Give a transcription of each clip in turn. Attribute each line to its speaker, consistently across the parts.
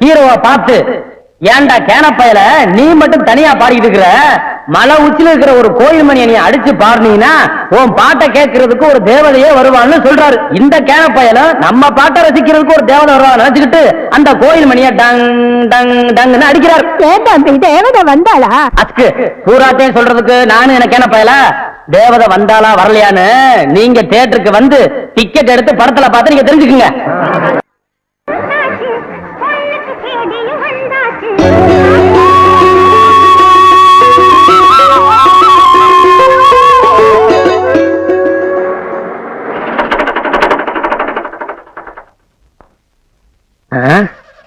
Speaker 1: ஹீரோவை பார்த்து ஏன்டா கேனப்பையில நீ மட்டும் தனியா பாடிக்கிட்டு இருக்கிற, மலை உச்சில இருக்கிற ஒரு கோயில் மணியை நீ அடிச்சு பாடுனீங்கன்னா உன் பாட்டை கேட்கறதுக்கு ஒரு தேவதையே வருவான்னு சொல்றாரு. இந்த கேனப்பையில நம்ம பாட்டை ரசிக்கிறதுக்கு ஒரு தேவதை வருவான்னு நினைச்சுக்கிட்டு அந்த கோயில் மணியை டங் டங் டங்னு அடிக்கிறார்.
Speaker 2: தேவதை வந்தாளா?
Speaker 1: அதுக்கு பூராத்தையும் சொல்றதுக்கு நானும் எனக்கு கேனப்பையில தேவதை வந்தாளா வரலையான்னு நீங்க தியேட்டருக்கு வந்து டிக்கெட் எடுத்து படத்துல பார்த்து நீங்க தெரிஞ்சுக்குங்க.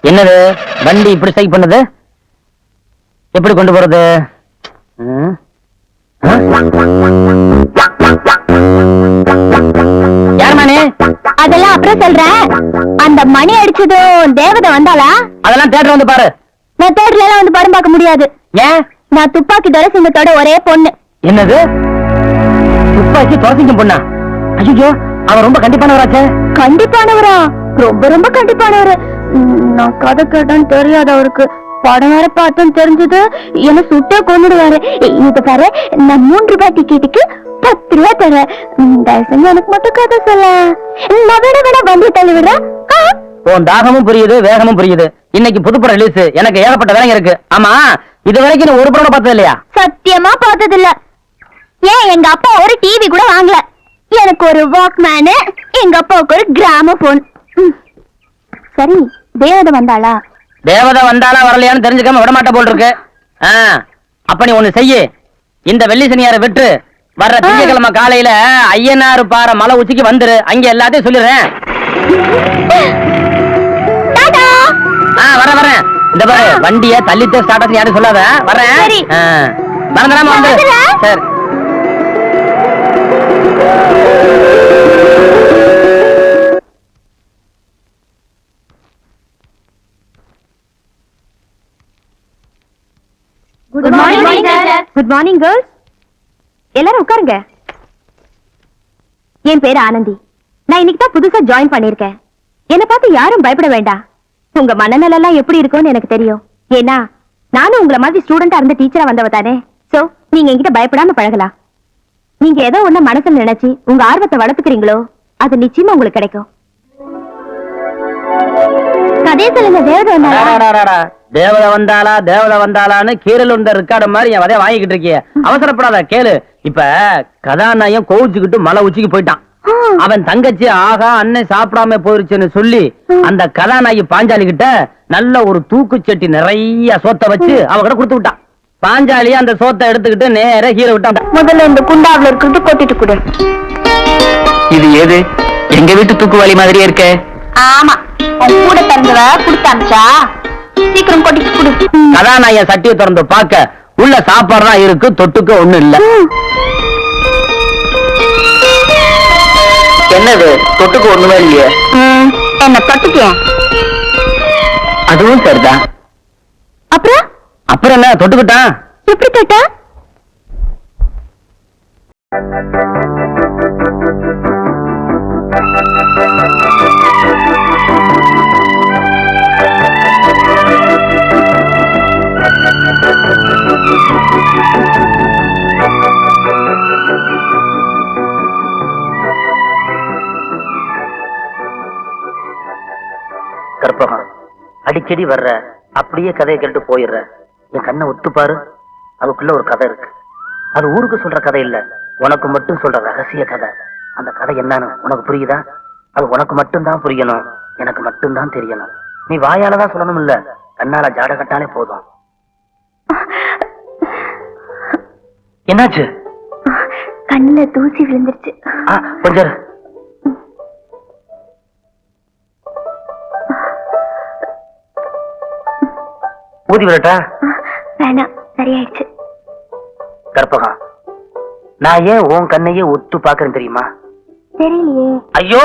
Speaker 1: என்னது வண்டி இப்படி ஸ்ட்ரைக் பண்ணது? எப்படி கொண்டு போறது? யார் மணி?
Speaker 2: அதெல்லாம் அப்புறம் சொல்றேன். அந்த மணி அடிச்சதும் தேவதை வந்தாளா?
Speaker 1: அதெல்லாம் தியேட்டர் வந்து பாரு.
Speaker 2: நான் தியேட்டர்ல எல்லாம் வந்து படம் பார்க்க முடியாது.
Speaker 1: ஏன்?
Speaker 2: நான் துப்பாக்கி துரசிங்கத்தோட ஒரே பொண்ணு.
Speaker 1: என்னது துப்பாக்கி துரசிங்கம் பொண்ணா? ஐயோ, அவன் ரொம்ப கண்டிப்பானவராச்சே.
Speaker 2: கண்டிப்பானவரா? ரொம்ப ரொம்ப கண்டிப்பானவரு. நான் கதை கேட்டேன்னு தெரியாது அவருக்கு. படம் வேற பார்த்தோன்னு தெரிஞ்சது என்ன சுட்டே கொண்டுடுவாரு. இது பாரு, நான் 3 ரூபாய் டிக்கெட்டுக்கு 10 ரூபாய் தரேன். தயவு செஞ்சு எனக்கு மட்டும் கதை சொல்ல. நான் வேணா வண்டி தள்ளி விடுறேன்.
Speaker 1: உன் தாகமும் புரியுது, வேகமும் புரியுது. இன்னைக்கு புதுப்படம் ரிலீஸ், எனக்கு ஏகப்பட்ட வேலைங்க இருக்கு. ஆமா, இது வரைக்கும் நீ ஒரு படம் பார்த்தது இல்லையா?
Speaker 2: சத்தியமா பார்த்தது இல்ல. ஏன் எங்க அப்பா ஒரு டிவி கூட வாங்கல. எனக்கு ஒரு வாக்மேனு, எங்க அப்பாவுக்கு ஒரு கிராமபோன். சரி, தேவதை வந்தாளா?
Speaker 1: தேவதை வந்தாளா வரலையான்னு தெரிஞ்சுக்காம விடமாட்ட போல் இருக்கு. அப்ப நீ ஒண்ணு செய்ய, இந்த வெள்ளி சனியாரை விட்டு வர்ற திங்கட்கிழமை காலையில ஐயனாறு பாறை மலை உச்சிக்கு வந்துரு. அங்க எல்லாத்தையும் சொல்லிடுறேன். வரேன். இந்த பாரு, வண்டிய தள்ளிட்டு ஸ்டார்ட் யாரும் சொல்லாத. வரேன். மறந்துடாம வந்து. சரி.
Speaker 2: Good morning sir. Good morning girls. எல்லாரும் உட்காருங்க. என் பேரு ஆனந்தி. நான் இன்னைக்கு தான் புதுசா ஜாயின் பண்ணிருக்கேன். என்ன பார்த்து யாரும் பயப்பட வேண்டாம். உங்க மனநல எல்லாம் எப்படி இருக்கும்னு எனக்கு தெரியும். ஏன்னா நானும் உங்களை மாதிரி ஸ்டூடெண்டா இருந்த டீச்சரா வந்தவ தானே. சோ நீங்க என்கிட்ட பயப்படாம பழகலாம். நீங்க ஏதோ ஒண்ணு மனசுல நினைச்சு உங்க ஆர்வத்தை வளர்த்துக்கிறீங்களோ அது நிச்சயமா உங்களுக்கு கிடைக்கும். கதையை சொல்லுங்க.
Speaker 1: தேவதை வந்தாளா தேவதை வந்தாளான்னு கீரல் வந்த ரெக்கார்டு மாதிரி என் வதைய வாங்கிக்கிட்டு இருக்கிய. அவசரப்படாத, கேளு. இப்ப கதாநாயகன் கோவிச்சுக்கிட்டு மலை உச்சிக்கு போயிட்டான். அவன் தங்கச்சி ஆகா அண்ணன் சாப்பிடாம போயிருச்சுன்னு சொல்லி அந்த கதாநாயகி பாஞ்சாலி கிட்ட நல்ல ஒரு தூக்குச்சட்டி நிறைய சோத்தை வச்சு அவகிட்ட கொடுத்து விட்டான். பாஞ்சாலி அந்த சோத்தை எடுத்துக்கிட்டு நேர ஹீரோ விட்டான்.
Speaker 2: முதல்ல இந்த குண்டாவில இருக்கிறது கொட்டிட்டு கொடு.
Speaker 1: இது ஏது? எங்க வீட்டு தூக்குவாளி மாதிரியே இருக்க.
Speaker 2: ஆமா, கூட திறந்துவ குடுத்தாச்சா? சீக்கிரம் கொட்டிட்டு கொடு.
Speaker 1: கதாநாயகன் சட்டியை திறந்து பார்க்க உள்ள சாப்பாடு தான் இருக்கு, தொட்டுக்க ஒண்ணு இல்ல. என்னது தொட்டுக்கு ஒண்ணுமே இல்லையே?
Speaker 2: என்ன தொட்டுக்க?
Speaker 1: அதுவும் சரிதான். அப்புறம் என்ன தொட்டுக்கிட்டான்?
Speaker 2: எப்படி தொட்டா?
Speaker 1: கற்பகம், அடிக்கடி வர்ற அப்படியே கதையை கேட்டு போயிடுற. என் கண்ணை ஒத்துப்பாரு, அதுக்குள்ள ஒரு கதை இருக்கு. அது ஊருக்கு சொல்ற கதை இல்ல, உனக்கு மட்டும் சொல்ற ரகசிய கதை. அந்த கதை என்னன்னு உனக்கு புரியுதா? அது உனக்கு மட்டும்தான் புரியணும், எனக்கு மட்டும்தான் தெரியணும். நீ வாயாலதான் சொல்லணும் இல்ல, கண்ணால ஜாட கட்டாலே போதும். என்னாச்சு?
Speaker 2: கண்ணுல தூசி விழுந்துருச்சு.
Speaker 1: கொஞ்சம் ஊதி விடட்டா?
Speaker 2: வேணாம், சரியாயிடுச்சு.
Speaker 1: கற்பகம், நான் ஏன் உன் கண்ணையே ஒத்து பாக்குறேன் தெரியுமா?
Speaker 2: தெரியலையே.
Speaker 1: ஐயோ,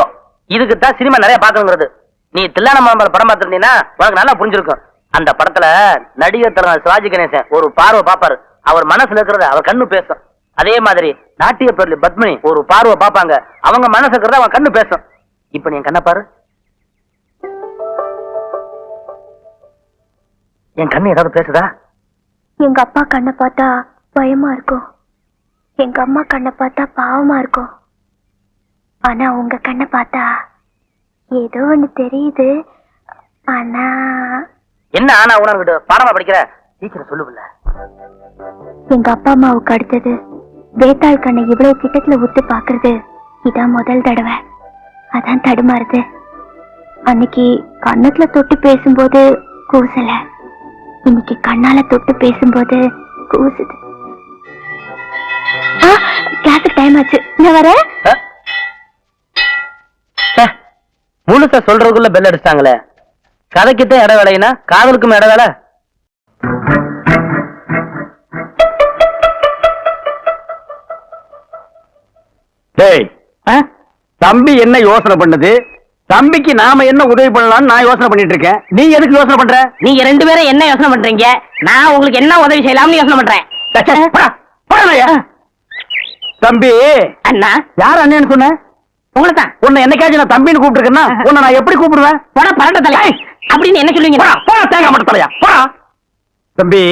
Speaker 1: இதுக்குத்தான் சினிமா நிறைய பாக்கணுங்கிறது. நீ தில்லான மாம்பழம் படம் பார்த்திருந்தீங்கன்னா உனக்கு நல்லா புரிஞ்சிருக்கும். அந்த படத்துல நடிகர் தலைவர் சிவாஜி கணேசன் ஒரு பார்வை பாப்பாரு, அவர் மனசுல இருக்கிறத அவர் கண்ணு பேசும். அதே மாதிரி நாட்டிய பேர்ல பத்மினி ஒரு பார்வை பாப்பாங்க, அவங்க மனசு இருக்கிறத அவன் கண்ணு பேசும். இப்ப நீ கண்ண பாரு. என் கண்ணு ஏதாவது பேசுதா?
Speaker 2: எங்க அப்பா கண்ணை பார்த்தா பயமா இருக்கும், எங்க அம்மா கண்ணை பார்த்தா பாவமா இருக்கும். ஆனா உங்க கண்ணை பார்த்தா ஏதோ ஒண்ணு தெரியுது. ஆனா
Speaker 1: என்ன ஆனா உணர்வு பாடமா படிக்கிற டீச்சர் சொல்லுவில்ல.
Speaker 2: எங்க அப்பா அம்மாவுக்கு அடுத்தது வேத்தாள் கண்ணை இவ்வளவு கிட்டத்துல உத்து பாக்குறது இதான் முதல் தடவை. அதான் தடுமாறுது. அன்னைக்கு கண்ணத்துல தொட்டு பேசும்போது கூசல, இன்னைக்கு கண்ணால தொட்டு பேசும்போது கூசுது. கிளாஸுக்கு டைம் ஆச்சு, நான் வரேன்.
Speaker 1: முழுச சொல்றதுக்குள்ள பெல் அடிச்சிட்டாங்களே. கதைக்குத்தான் இட வேலைனா காதலுக்கும் இட வேலை. டேய், தம்பி என்ன யோசனை பண்ணுது? தம்பிக்கு நாம என்ன உதவி பண்ணலாம்னு நான் யோசனை பண்ணிட்டு இருக்கேன். நீ எதுக்கு யோசனை பண்ற?
Speaker 3: நீங்க ரெண்டு பேரும் என்ன யோசனை பண்றீங்க? நான் உங்களுக்கு என்ன உதவி செய்யலாம்னு யோசனை பண்றேன்.
Speaker 1: தம்பி
Speaker 3: அண்ணா,
Speaker 1: யார் அண்ணன்னு சொன்ன?
Speaker 3: உங்களை தான்.
Speaker 1: உன்னை என்னைக்காச்சும் நான் தம்பின்னு கூப்பிட்டுருக்கேன்னா உன்னை நான் எப்படி கூப்பிடுவேன்?
Speaker 3: போடா பரட்ட தலை அப்படின்னு என்ன சொல்லுவீங்க?
Speaker 1: தேங்காய் மட்டும் தலையா போடா. தம்பி,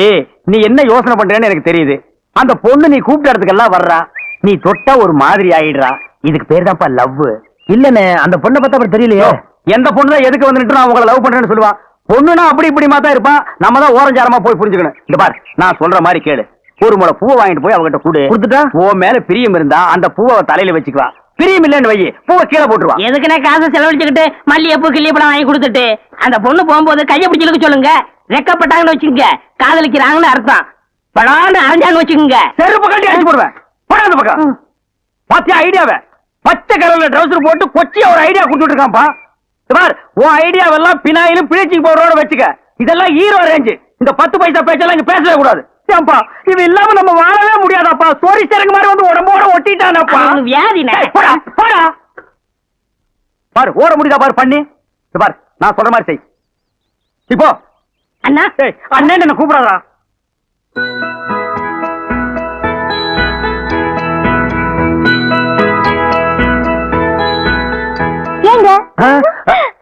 Speaker 1: நீ என்ன யோசனை பண்றேன்னு எனக்கு தெரியுது. அந்த பொண்ணு நீ கூப்பிட்ட இடத்துக்கெல்லாம் வர்றா, நீ தொட்டா ஒரு மாதிரி ஆயிடுறா. இதுக்கு பேர் தான்ப்பா லவ். இல்லன்னு அந்த பொண்ணை பார்த்தா அப்படி தெரியலையோ. எந்த பொண்ணு தான் எதுக்கு வந்துட்டு நான் உங்களை லவ் பண்றேன்னு சொல்லுவா. பொண்ணுனா அப்படி இப்படி தான் இருப்பான். நம்ம தான் ஓரஞ்சாரமா போய் புரிஞ்சுக்கணும். இந்த பார், நான் சொல்ற மாதிரி கேளு. ஒரு முளை பூவை வாங்கிட்டு போய் அவகிட்ட கொடுத்துட்டா உன் மேல பிரியம் இருந்தா அந்த பூவை தலையில வச்சுக்குவா. பிரியம் இல்லன்னு வை, பூவை கீழே போட்டுருவா.
Speaker 3: எதுக்குன்னா காசு செலவழிச்சுக்கிட்டு மல்லிகைப்பூ கிள்ளிப்பழம் வாங்கி கொடுத்துட்டு அந்த பொண்ணு போகும்போது கையை பிடிச்சிருக்க சொல்லுங்க. ரெக்கப்பட்டாங்கன்னு வச்சுக்கோங்க, காதலிக்கிறாங்கன்னு அர்த்தம். படான்னு அரைஞ்சான்னு வச்சுக்கோங்க,
Speaker 1: செருப்பு கட்டி அடிச்சு போடுவேன். போடாத பக்கம் பாத்தியா ஐடியாவை? பச்சை கலர்ல ட்ரவுசர் போட்டு கொச்சியா ஒரு ஐடியா கொடுத்துட்டு இருக்கான்ப்பா. பார், உன் ஐடியாவெல்லாம் பினாயிலும் பிளீச்சிங் பவுடரோட வச்சுக்க. இதெல்லாம் ஹீரோ ரேஞ்சு. இந்த 10 பைசா பேச்செல்லாம் இங்க பேசவே கூடாது. ஏன்பா, இது இல்லாம நம்ம வாழவே முடியாதாப்பா. சோரி சரக்கு மாதிரி வந்து உடம்போட ஒட்டிட்டானப்பா.
Speaker 3: வியாதின
Speaker 1: போடா போடா. பாரு, ஓட முடியுதா பாரு பண்ணி. பாரு, நான் சொல்ற மாதிரி செய். இப்போ
Speaker 3: அண்ணா,
Speaker 1: அண்ணன் என்ன கூப்பிடாதா?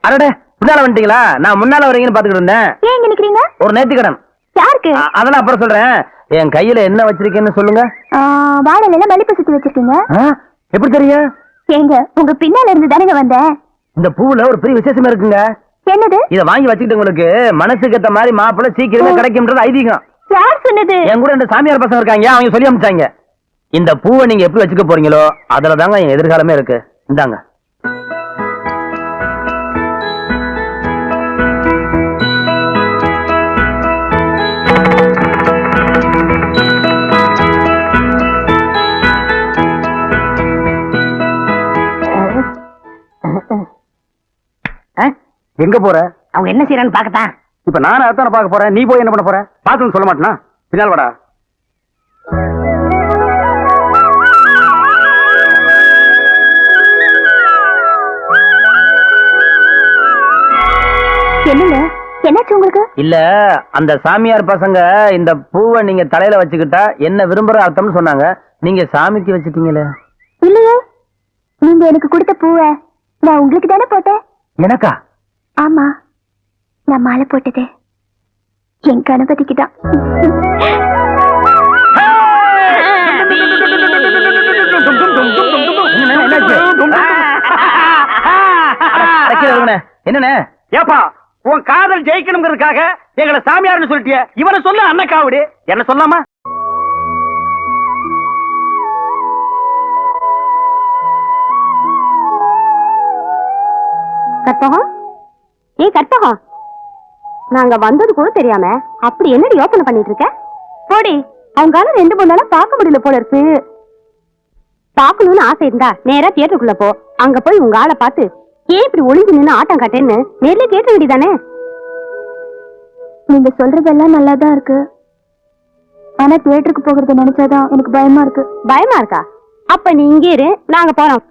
Speaker 1: அடடே, முன்னால வந்துட்டீங்களா? நான் முன்னால வரீங்கன்னு பாத்துக்கிட்டு இருந்தேன்.
Speaker 2: ஏன் இங்க நிக்கிறீங்க?
Speaker 1: ஒரு நேர்த்திக்கடன்.
Speaker 2: யாருக்கு?
Speaker 1: அதெல்லாம் அப்புறம் சொல்றேன். என் கையில என்ன வச்சிருக்கேன்னு சொல்லுங்க.
Speaker 2: வாழல மல்லிப்பூ சுத்தி வச்சிருக்கீங்க.
Speaker 1: எப்படி தெரியும்?
Speaker 2: ஏங்க, உங்க பின்னால இருந்து தானங்க வந்தேன்.
Speaker 1: இந்த பூவுல ஒரு பெரிய விசேஷமா இருக்குங்க.
Speaker 2: என்னது?
Speaker 1: இத வாங்கி வச்சுக்கிட்டு உங்களுக்கு மனசுக்கு ஏத்த மாதிரி மாப்பிள்ளை சீக்கிரமே கிடைக்கும்ன்றது ஐதீகம்.
Speaker 2: யார் சொன்னது?
Speaker 1: என் கூட ரெண்டு சாமியார் பசங்க இருக்காங்க, அவங்க சொல்லி அனுப்பிச்சாங்க. இந்த பூவை நீங்க எப்படி வச்சுக்க போறீங்களோ அதுல தாங்க என் எதிர்காலமே இருக்கு. இந்தாங்க. எங்க போற?
Speaker 3: அவங்க என்ன செய்யறான்னு பாக்கத்தான்.
Speaker 1: இப்ப நானும் அதான பாக்க போறேன். நீ போய் என்ன பண்ண போற? பாத்து சொல்ல மாட்டேனா? பின்னால் வாடா.
Speaker 2: என்னங்க, என்னாச்சு உங்களுக்கு?
Speaker 1: இல்ல, அந்த சாமியார் பசங்க இந்த பூவை நீங்க தலையில வச்சுக்கிட்டா என்ன விரும்புற அர்த்தம்னு சொன்னாங்க. நீங்க சாமிக்கு வச்சுட்டீங்களே.
Speaker 2: இல்லையே, நீங்க எனக்கு கொடுத்த பூவை நான் உங்களுக்கு தானே போட்டேன்.
Speaker 1: எனக்கா?
Speaker 2: ஆமா, நான் மாலை போட்டது என் கணபதிக்கு தான்.
Speaker 1: என்ன ஏப்பா, உன் காதல் ஜெயிக்கணுங்கிறதுக்காக எங்களை சாமியார்னு சொல்லிட்டிய. இவனை சொல்ல அண்ணக்காவடி, என்ன சொல்லாமா?
Speaker 2: கற்பகம், ஏ கற்பகம், நாங்க வந்தது கூட தெரியாம அப்படி என்னடி யோசனை பண்ணிட்டு இருக்க? போடி, அவங்கால 2-3 நாளா பார்க்க முடியல போல இருக்கு. பார்க்கணும்னு ஆசை இருந்தா நேரா தியேட்டருக்குள்ள போ. அங்க போய் உங்க ஆளை பார்த்து ஏன் இப்படி ஒளிஞ்சு நின்னு ஆட்டம் காட்டேன்னு நேர்ல கேட்க வேண்டியதானே. நீங்க சொல்றதெல்லாம் நல்லாதான் இருக்கு, ஆனா தியேட்டருக்கு போகிறத நினைச்சாதான் எனக்கு பயமா இருக்கு. பயமா இருக்கா? அப்ப நீ இங்கே இரு, நாங்க போறோம்.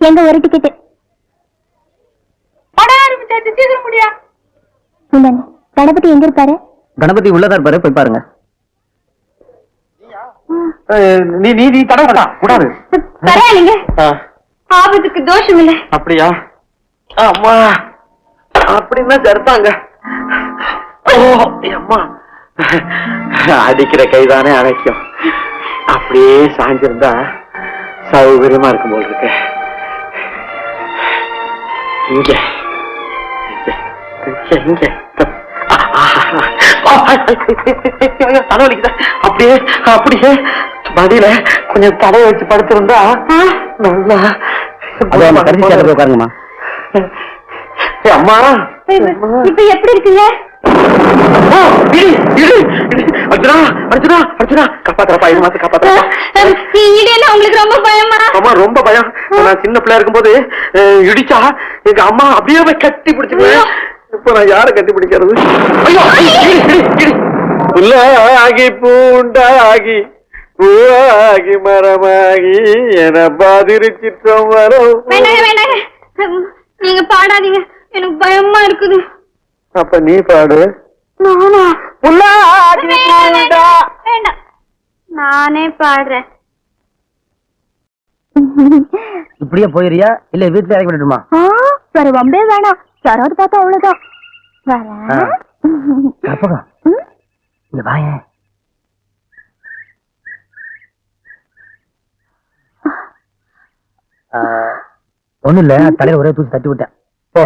Speaker 2: எங்க ஒரு டிக்கெட் கணபதி எங்க இருப்பாரு?
Speaker 1: கணபதி உள்ளதா இருப்பாரு, போய் பாருங்க. நீ தடவை கூடாது.
Speaker 2: பரவாயில்லைங்க, ஆபத்துக்கு தோஷம் இல்லை.
Speaker 4: அப்படியா? அம்மா அப்படின்னா தடுத்தாங்க. ஓ அம்மா, அடிக்கிற கைதானே அணைக்கும். அப்படியே சாஞ்சிருந்தா சௌகரியமா இருக்கும் போல் இருக்கு. இங்க இங்க தலைவலிக்குதா? அப்படியே அப்படியே மடியில கொஞ்சம் தலை வச்சு படுத்திருந்தா நல்லா.
Speaker 1: உட்காருங்கம்மா.
Speaker 4: அம்மா
Speaker 2: இப்ப எப்படி இருக்குங்க? இதெல்லாம் உங்களுக்கு ரொம்ப பயமா?
Speaker 4: அம்மா ரொம்ப பயம். நான் சின்ன பிள்ளையா இருக்கும்போது இடிச்சா எங்க அம்மா அப்படியே போய் கட்டி பிடிச்சுக்குவேன். இப்ப நான் யார கட்டி பிடிக்கிறது? புல்லாகி பூண்டாகி பூவாகி மரமாகி என பாதிரிச்சிட்டோம் வரும்.
Speaker 2: வேண்டாங்க வேண்டாங்க, நீங்க பாடாதீங்க, எனக்கு பயமா இருக்குது.
Speaker 4: அப்ப நீ பாடு.
Speaker 2: நானா?
Speaker 4: புல்லாகி பூண்டா.
Speaker 2: வேண்டாம், நானே பாடுறேன்.
Speaker 1: இப்படியே போயிரியா இல்ல வீட்டுல இறக்கி விட்டுமா?
Speaker 2: வேற வம்பே வேணாம், யாராவது பார்த்தா அவ்வளவுதான். வரேன்.
Speaker 1: கற்பகம், இங்க வாயேன். ஒண்ணு இல்ல, தலையில ஒரே தூசி தட்டி விட்டேன். போ.